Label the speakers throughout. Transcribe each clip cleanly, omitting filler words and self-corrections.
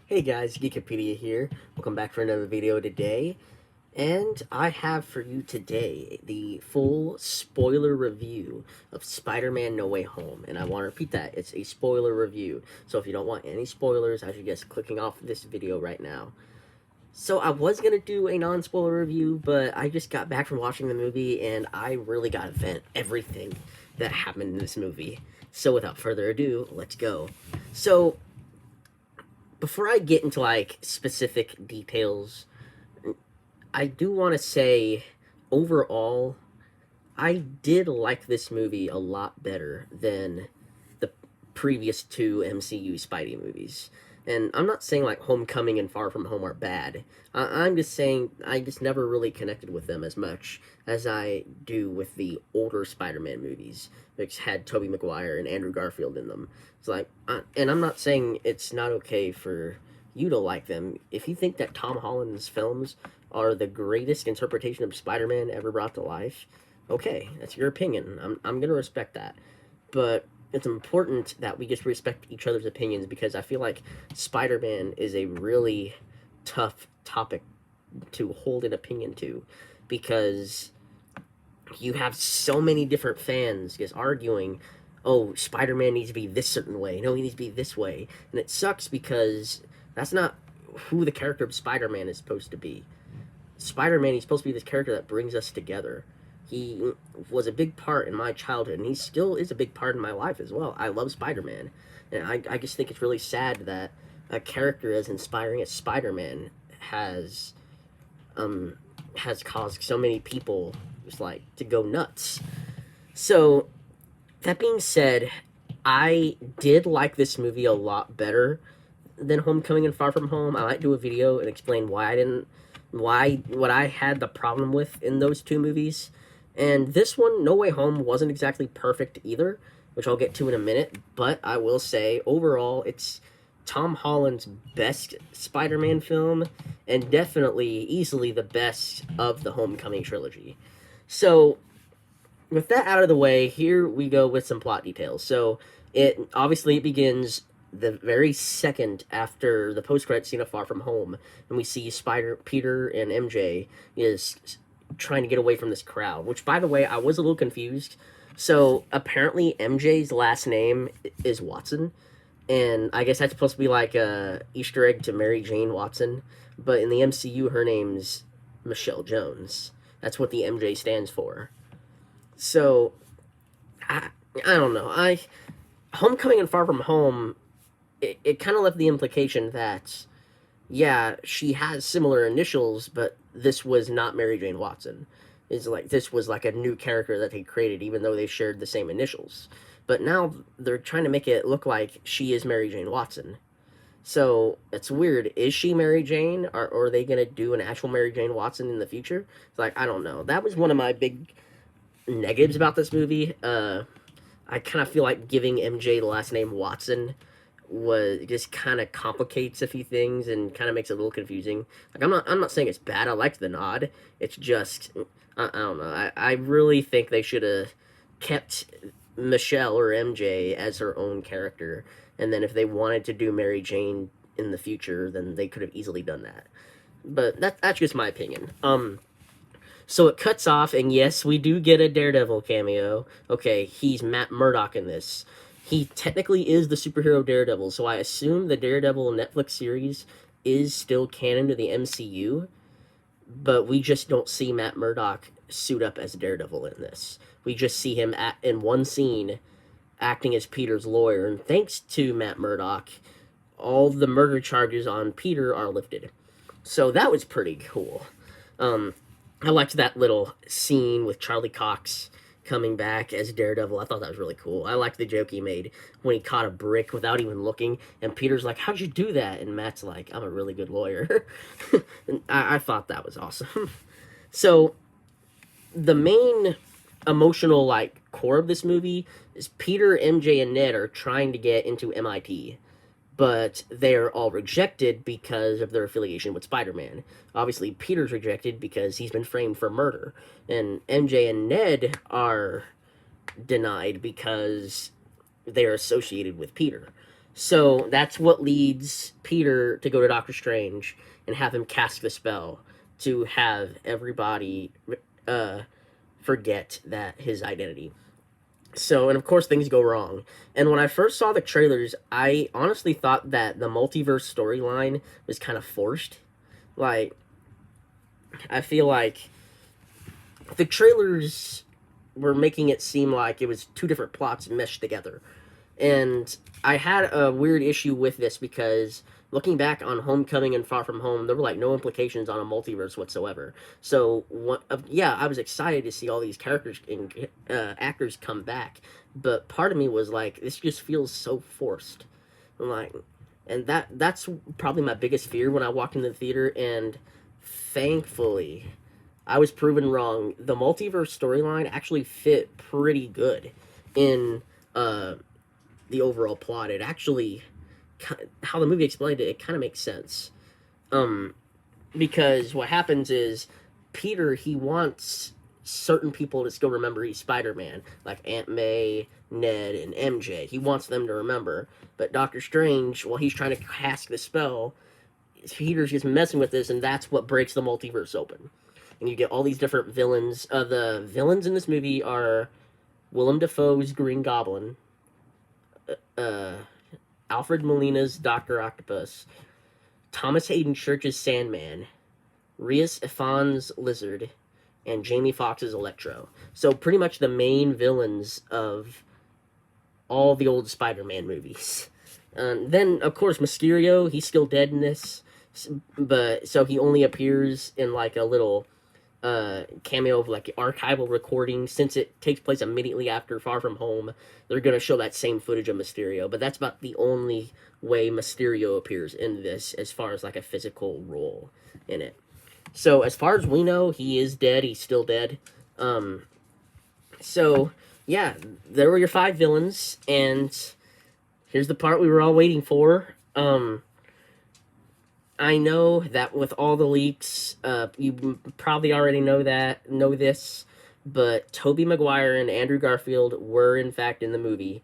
Speaker 1: Hey guys, Geekopedia here. Welcome back for another video today. And I have for you today the full spoiler review of Spider-Man No Way Home. And I want to repeat that, it's a spoiler review. So if you don't want any spoilers, I suggest clicking off this video right now. So I was going to do a non-spoiler review, but I just got back from watching the movie and I really got to vent everything that happened in this movie. So without further ado, let's go. So before I get into like specific details, I do want to say overall, I did like this movie a lot better than the previous two MCU Spidey movies. And I'm not saying like Homecoming and Far From Home are bad. I'm just saying I just never really connected with them as much as I do with the older Spider-Man movies, which had Tobey Maguire and Andrew Garfield in them. It's like, and I'm not saying it's not okay for you to like them. If you think that Tom Holland's films are the greatest interpretation of Spider-Man ever brought to life, okay, that's your opinion. I'm gonna respect that. But it's important that we just respect each other's opinions because I feel like Spider-Man is a really tough topic to hold an opinion to because you have so many different fans just arguing, oh, Spider-Man needs to be this certain way. No, he needs to be this way. And it sucks because that's not who the character of Spider-Man is supposed to be. Spider-Man, he's supposed to be this character that brings us together. He was a big part in my childhood, and he still is a big part in my life as well. I love Spider-Man, and I just think it's really sad that a character as inspiring as Spider-Man has caused so many people just like to go nuts. So that being said, I did like this movie a lot better than Homecoming and Far From Home. I might do a video and explain why I didn't, why what I had the problem with in those two movies. And this one, No Way Home, wasn't exactly perfect either, which I'll get to in a minute. But I will say, overall, it's Tom Holland's best Spider-Man film, and definitely, easily the best of the Homecoming trilogy. So, with that out of the way, here we go with some plot details. So, it begins the very second after the post-credit scene of Far From Home, and we see Peter and MJ is trying to get away from this crowd. Which, by the way, I was a little confused. So apparently, MJ's last name is Watson, and I guess that's supposed to be like a Easter egg to Mary Jane Watson. But in the MCU, her name's Michelle Jones. That's what the MJ stands for. So I don't know. I Homecoming and Far From Home, it kind of left the implication that, yeah, she has similar initials, but this was not Mary Jane Watson. It's like this was like a new character that they created, even though they shared the same initials. But now they're trying to make it look like she is Mary Jane Watson. So it's weird. Is she Mary Jane, or are they gonna do an actual Mary Jane Watson in the future? It's like I don't know. That was one of my big negatives about this movie. I kind of feel like giving MJ the last name Watson was just kind of complicates a few things and kind of makes it a little confusing. Like I'm not saying it's bad. I liked the nod. It's just I don't know. I really think they should have kept Michelle or MJ as her own character, and then if they wanted to do Mary Jane in the future, then they could have easily done that. But that's just my opinion. So it cuts off, and yes, we do get a Daredevil cameo. Okay, he's Matt Murdock in this. He technically is the superhero Daredevil, so I assume the Daredevil Netflix series is still canon to the MCU, but we just don't see Matt Murdock suit up as Daredevil in this. We just see him in one scene acting as Peter's lawyer, and thanks to Matt Murdock, all the murder charges on Peter are lifted. So that was pretty cool. I liked that little scene with Charlie Cox coming back as Daredevil. I thought that was really cool. I liked the joke he made when he caught a brick without even looking, and Peter's like, "How'd you do that?" And Matt's like, "I'm a really good lawyer." And I thought that was awesome. So the main emotional like core of this movie is Peter, MJ, and Ned are trying to get into MIT, but they're all rejected because of their affiliation with Spider-Man. Obviously, Peter's rejected because he's been framed for murder, and MJ and Ned are denied because they're associated with Peter. So that's what leads Peter to go to Doctor Strange and have him cast the spell to have everybody uh, forget that his identity. So, and of course, things go wrong. And when I first saw the trailers, I honestly thought that the multiverse storyline was kind of forced. Like, I feel like the trailers were making it seem like it was two different plots meshed together. And I had a weird issue with this because looking back on Homecoming and Far From Home, there were like no implications on a multiverse whatsoever. So, yeah, I was excited to see all these characters and actors come back, but part of me was like, this just feels so forced. Like, and that's probably my biggest fear when I walked into the theater. And thankfully, I was proven wrong. The multiverse storyline actually fit pretty good in the overall plot. It actually, how the movie explained it, it kind of makes sense. Um, because what happens is Peter, he wants certain people to still remember he's Spider-Man, like Aunt May, Ned, and MJ. He wants them to remember. But Doctor Strange, while he's trying to cast the spell, Peter's just messing with this, and that's what breaks the multiverse open. And you get all these different villains. The villains in this movie are Willem Dafoe's Green Goblin, uh, Alfred Molina's Doctor Octopus, Thomas Hayden Church's Sandman, Rhys Ifan's Lizard, and Jamie Foxx's Electro. So pretty much the main villains of all the old Spider-Man movies. Then, of course, Mysterio, he's still dead in this, but so he only appears in like a little cameo of like archival recording. Since it takes place immediately after Far From Home, they're going to show that same footage of Mysterio, but that's about the only way Mysterio appears in this as far as like a physical role in it. So as far as we know, he is dead. He's still dead. So yeah, there were your 5 villains, and here's the part we were all waiting for. I know that with all the leaks, you probably already know this, but Tobey Maguire and Andrew Garfield were in fact in the movie.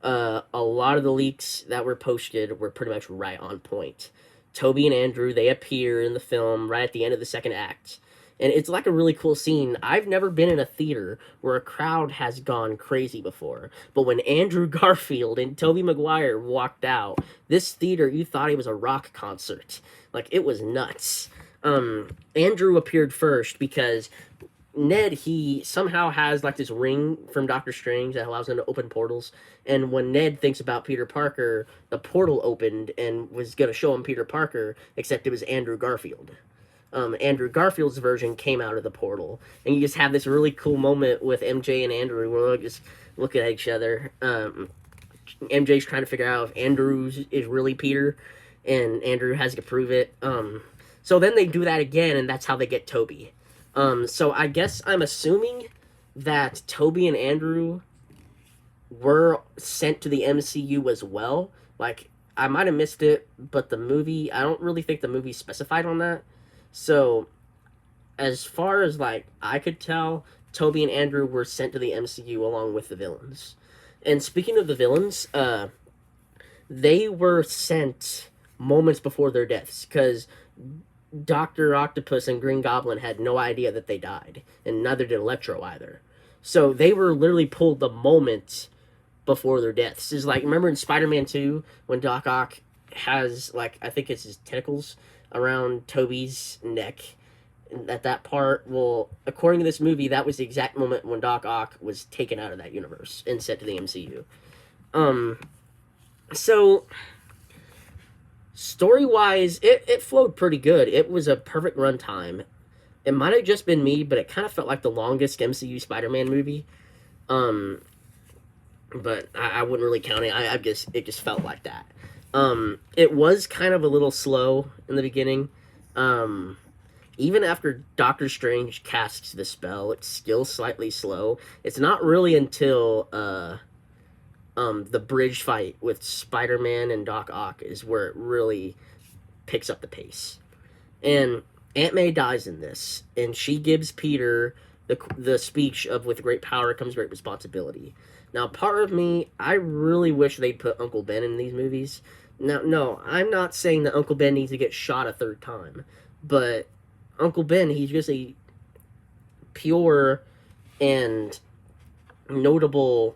Speaker 1: A lot of the leaks that were posted were pretty much right on point. Tobey and Andrew, they appear in the film right at the end of the second act. And it's like a really cool scene. I've never been in a theater where a crowd has gone crazy before. But when Andrew Garfield and Tobey Maguire walked out, this theater, you thought it was a rock concert. Like, it was nuts. Andrew appeared first because Ned, he somehow has like this ring from Doctor Strange that allows him to open portals. And when Ned thinks about Peter Parker, the portal opened and was going to show him Peter Parker, except it was Andrew Garfield. Andrew Garfield's version came out of the portal, and you just have this really cool moment with MJ and Andrew where they're just looking at each other. MJ's trying to figure out if Andrew is really Peter, and Andrew has to prove it. So then they do that again, and that's how they get Tobey. So I guess I'm assuming that Tobey and Andrew were sent to the MCU as well. Like, I might have missed it, but the movie, I don't really think the movie specified on that. So, as far as, like, I could tell, Tobey and Andrew were sent to the MCU along with the villains. And speaking of the villains, they were sent moments before their deaths, because Dr. Octopus and Green Goblin had no idea that they died, and neither did Electro either. So they were literally pulled the moment before their deaths. Is like, remember in Spider-Man 2 when Doc Ock has, like, I think it's his tentacles around Tobey's neck at that part? Well, according to this movie, that was the exact moment when Doc Ock was taken out of that universe and sent to the MCU. So story-wise, it flowed pretty good. It was a perfect runtime. It might have just been me, but it kind of felt like the longest MCU Spider-Man movie. But I wouldn't really count it. It just felt like that. It was kind of a little slow in the beginning. Even after Doctor Strange casts the spell, it's still slightly slow. It's not really until the bridge fight with Spider-Man and Doc Ock is where it really picks up the pace. And Aunt May dies in this, and she gives Peter the speech of "with great power comes great responsibility." Now, part of me, I really wish they'd put Uncle Ben in these movies. Now, no, I'm not saying that Uncle Ben needs to get shot a third time, but Uncle Ben, he's just a pure and notable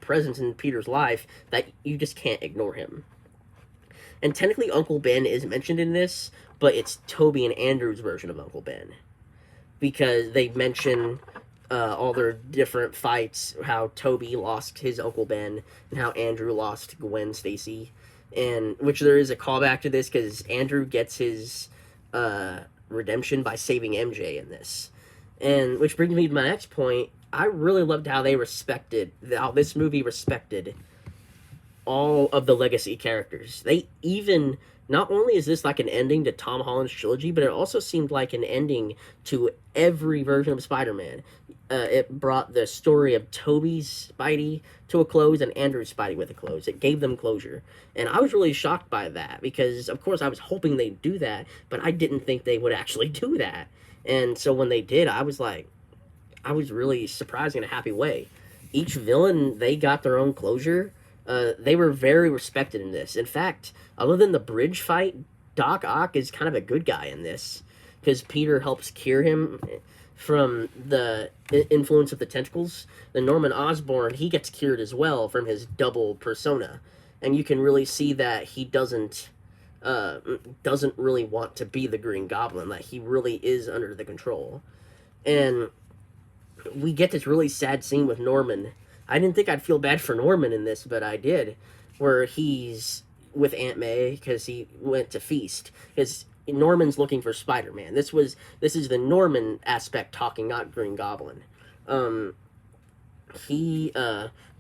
Speaker 1: presence in Peter's life that you just can't ignore him. And technically, Uncle Ben is mentioned in this, but it's Toby and Andrew's version of Uncle Ben, because they mention all their different fights, how Toby lost his Uncle Ben and how Andrew lost Gwen Stacy, and which there is a callback to this because Andrew gets his redemption by saving MJ in this, and which brings me to my next point. I really loved how how this movie respected all of the legacy characters. They even, not only is this like an ending to Tom Holland's trilogy, but it also seemed like an ending to every version of Spider-Man. It brought the story of Tobey's Spidey to a close and Andrew's Spidey with a close. It gave them closure. And I was really shocked by that because, of course, I was hoping they'd do that, but I didn't think they would actually do that. And so when they did, I was really surprised in a happy way. Each villain, they got their own closure. They were very respected in this. In fact, other than the bridge fight, Doc Ock is kind of a good guy in this because Peter helps cure him from the influence of the tentacles. The Norman Osborn, he gets cured as well from his double persona, and you can really see that he doesn't really want to be the Green Goblin. That he really is under the control, and we get this really sad scene with Norman. I didn't think I'd feel bad for Norman in this, but I did, where he's with Aunt May because he went to feast. Because Norman's looking for Spider-Man. This is the Norman aspect talking, not Green Goblin. He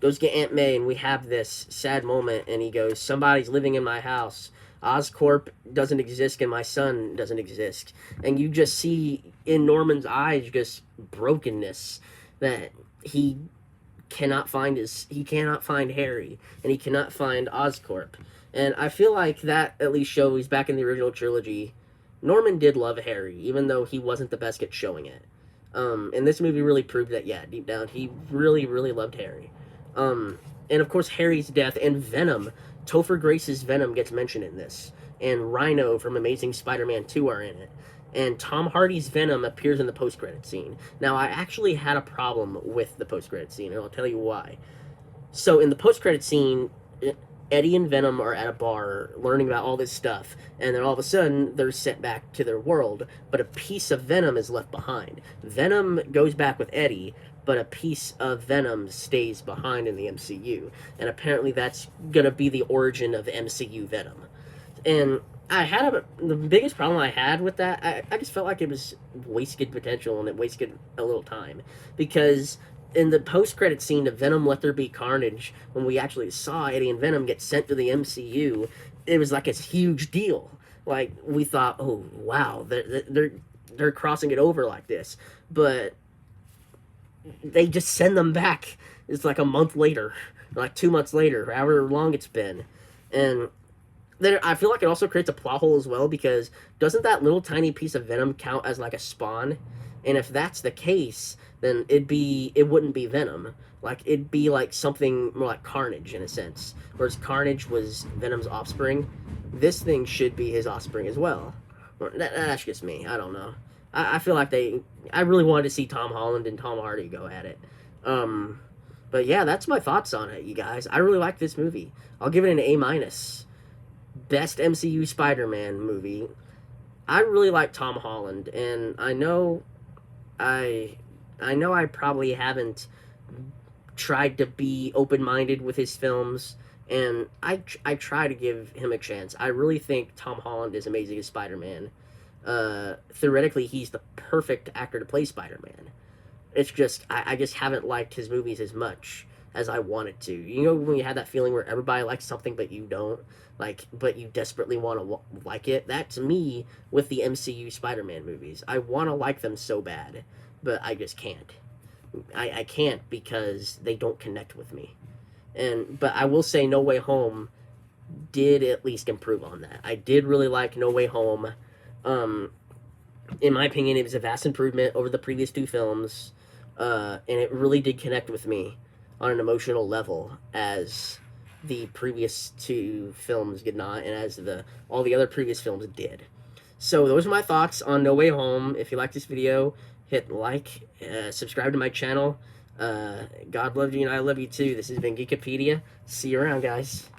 Speaker 1: goes get Aunt May, and we have this sad moment, and he goes, "Somebody's living in my house. Oscorp doesn't exist, and my son doesn't exist." And you just see in Norman's eyes just brokenness, that he cannot find Harry, and he cannot find Oscorp. And I feel like that at least shows, back in the original trilogy, Norman did love Harry, even though he wasn't the best at showing it. And this movie really proved that, yeah, deep down, he really, really loved Harry. And of course, Harry's death and Venom, Topher Grace's Venom gets mentioned in this, and Rhino from Amazing Spider-Man 2 are in it. And Tom Hardy's Venom appears in the post-credit scene. Now, I actually had a problem with the post-credit scene, and I'll tell you why. So, in the post-credit scene, Eddie and Venom are at a bar learning about all this stuff, and then all of a sudden, they're sent back to their world, but a piece of Venom is left behind. Venom goes back with Eddie, but a piece of Venom stays behind in the MCU, and apparently that's gonna be the origin of MCU Venom. And the biggest problem I had with that, I just felt like it was wasted potential, and it wasted a little time, because in the post-credit scene of Venom Let There Be Carnage, when we actually saw Eddie and Venom get sent to the MCU, it was like a huge deal. Like, we thought, oh wow, they're crossing it over like this, but they just send them back. It's like a month later, like 2 months later, however long it's been. And then I feel like it also creates a plot hole as well, because doesn't that little tiny piece of Venom count as like a spawn? And if that's the case, then it wouldn't be Venom. Like, it'd be like something more like Carnage in a sense. Whereas Carnage was Venom's offspring, this thing should be his offspring as well. That's just me. I don't know. I feel like I really wanted to see Tom Holland and Tom Hardy go at it. But yeah, that's my thoughts on it, you guys. I really like this movie. I'll give it an A-. Best MCU Spider-Man movie. I really like Tom Holland, and I know I probably haven't tried to be open-minded with his films, and I try to give him a chance. I really think Tom Holland is amazing as Spider-Man. Theoretically, he's the perfect actor to play Spider-Man. It's just, I just haven't liked his movies as much as I wanted to. You know, when you have that feeling where everybody likes something but you don't, like, but you desperately want to like it? That's me with the MCU Spider-Man movies. I want to like them so bad, but I just can't. I can't because they don't connect with me. But I will say No Way Home did at least improve on that. I did really like No Way Home. In my opinion, it was a vast improvement over the previous two films. and it really did connect with me on an emotional level as the previous two films did not, and as the all the other previous films did. So those are my thoughts on No Way Home. If you like this video, hit like, subscribe to my channel. God loves you and I love you too. This has been Geekopedia. See you around, guys.